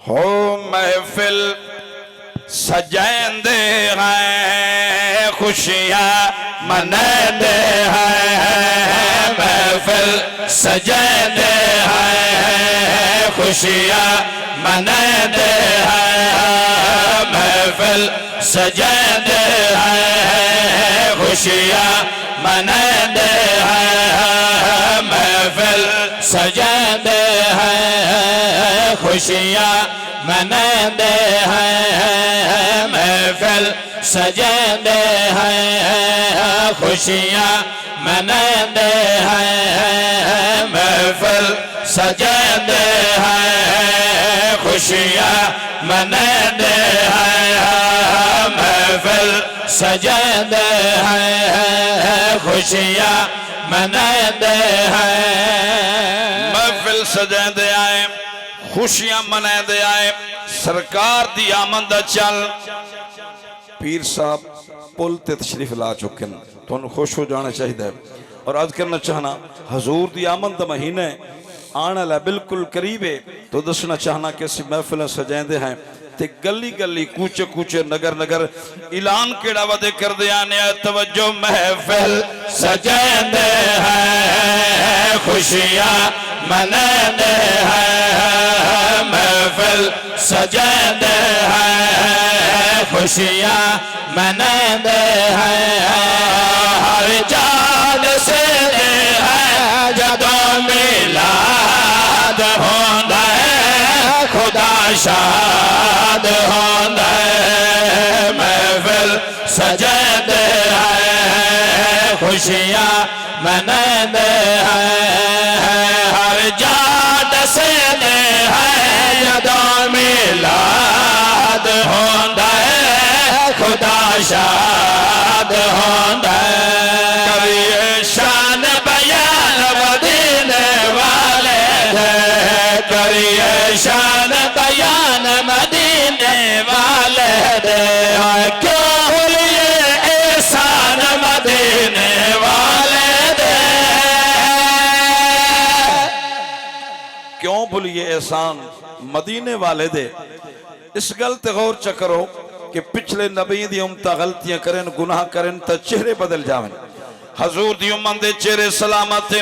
ہو محفل سجیندے ہیں خوشیاں منیندے ہیں محفل سجیندے ہیں خوشیاں منیندے ہیں محفل سجیندے ہیں خوشیاں منیندے ہیں محفل سجیندے ہیں خوشیاں منیندے ہیں محفل سجیندے ہیں خوشیاں منیندے ہیں محفل سجیندے ہیں خوشیاں منیندے ہیں محفل سجیندے ہیں خوشیاں منیندے ہیں محفل سجیندے آئے خوشیاں منیندے آئے سرکار دی آمد چل پیر صاحب پل تے تشریف لا چکن تو انہوں خوش ہو جانا چاہیے اور عرض کرنا چاہنا حضور دی آمد دا مہینہ آنا لے بالکل قریب ہے تو دسنا چاہنا کہ اسی محفل سجیندے ہیں تے گلی گلی کوچے کوچے نگر نگر اعلان کیڑا ودے کر دے آنے توجہ محفل سجیندے ہیں خوشیاں منیندے ہیں محفل سجیندے ہیں خوشیاں منیندے ہیں ہر جان سے ہے جدوں میلاد ہوندا ہے خدا شاد ہوندا ہے محفل سجیندے ہیں خوشیاں منیندے ہیں ہر جان سے ہے جدوں میلاد ہوندا ہے خدا شاد ہوندا ہے کریے شان بیان مدینے والے دے کریے شان بیان مدینے والے دے کیوں بھولیے احسان مدینے والے دے کیوں بھولیے احسان مدینے والے دے اس غلط غور چکرو کہ پچھلے نبی دی امتہ غلطیاں کریں گناہ کریں تا چہرے بدل جاویں حضور دی امت دے چہرے سلامت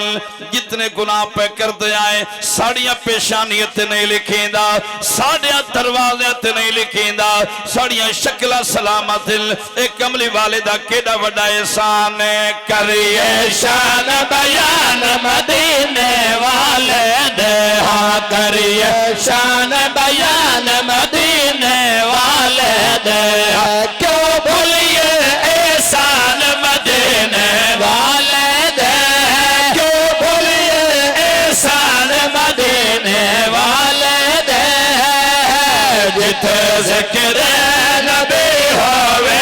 جتنے گناہ پہ کر دے آئے ساڑیاں پیشانیت نہیں لکھیں دا ساڑیاں دروازیت نہیں لکھیں دا ساڑیاں شکلہ سلامت ایک عملی والدہ کیڑا وڈا احسان کریے شان بیان مدینے والے دے ہاں کریے شان بیان مدینے والے دے کیوں بھولیے احسان مدینے والے دے کیوں بھولیے احسان مدینے والے دے جتے ذکر نبی ہوئے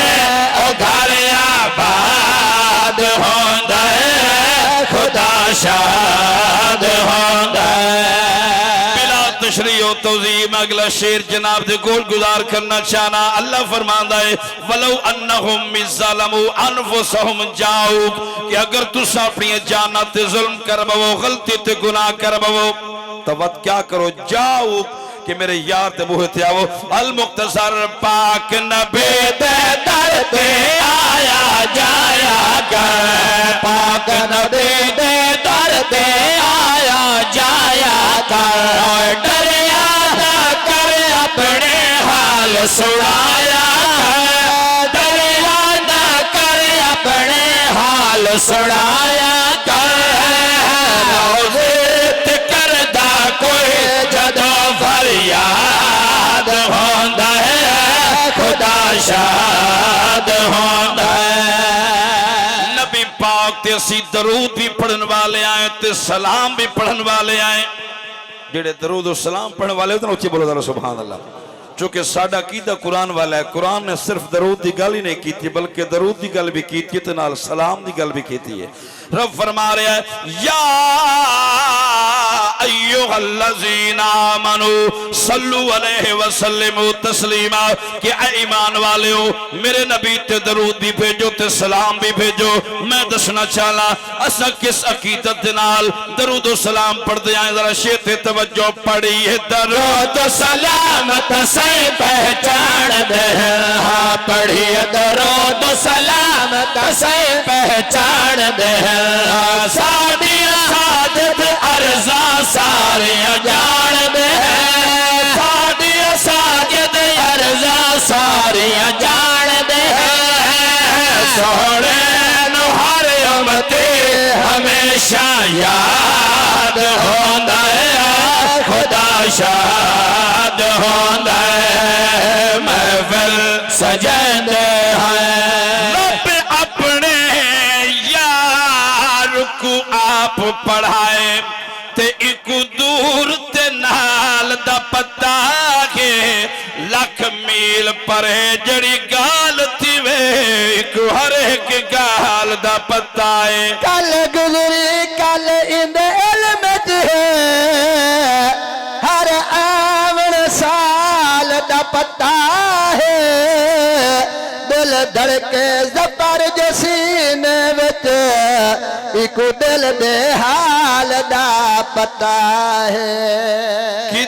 او گھر آباد ہوندا ہے خدا شاد ہوندا ہے تشریح و توضیح اگلا شیر جناب دے گول گزار کرنا چاہنا اللہ فرماندا ہے ولو انہم ظلموا انفسہم جاؤک کہ اگر تُس اپنی جانت ظلم کر بو غلطی تے گناہ کر بو تو وقت کیا کرو جاؤک کہ میرے یار تے بوہتے آو المختصر پاک نبی دے در تے آیا جایا کر پاک نبی دے در تے آیا جایا کر ڈریا نہ کر اپنے حال سنایا کر ڈریا نہ کر اپنے حال سنایا کر روزت کردہ کوئی جدو فریاد ہوندا ہے خدا شاد ہوندا ہے نبی پاک تے اسی درود بھی پڑھن والے آئے تے سلام بھی پڑھن والے آئے جڑے درود و سلام پڑھن والے ہوتے ہیں اچھی بولو سبحان اللہ چونکہ ساڈا عقیدہ قرآن والا ہے قرآن نے صرف درود دی گل ہی نہیں کیتی بلکہ درود دی گل بھی کیتی ہے نال سلام دی گل بھی کیتی ہے رب فرما رہا ہے یا ایھا الذین آمنوا صلو علیہ وسلموا تسلیما کہ اے ایمان والےو میرے نبی تے درود بھی بھیجو تے سلام بھی بھیجو۔ میں دسنا چاہلا اسا کس عقیدت نال درود و سلام پڑھ دے آئیں، ذرا شیط توجہ پڑھیے۔ درود و سلام تسیں پہچان دے، ہاں پڑھیے درود و سلام تسیں پہچان دے، ساڈیاں ساجد ارزاں ساریاں جان دے، ساڈیاں ساجد ارزاں ساریاں جان دے، سونے نو ہر امتی ہمیشہ یاد ہوندا ہے، خدا شاد ہوندا ہے، محفل سجدے ہیں۔ رب اپنے یار کو آپ پڑھائے تے ایک دور تے نال دا پتا کے لکھ میل پرے جڑی گال تھی وے ایک ہر ایک گال دا پتا ہے۔ کل گزری کل اند علم ہے، ہر آون سال دا پتا ہے، دل دھڑکے زبر جسینے وچ ایک دل دے حال دا پتا ہے۔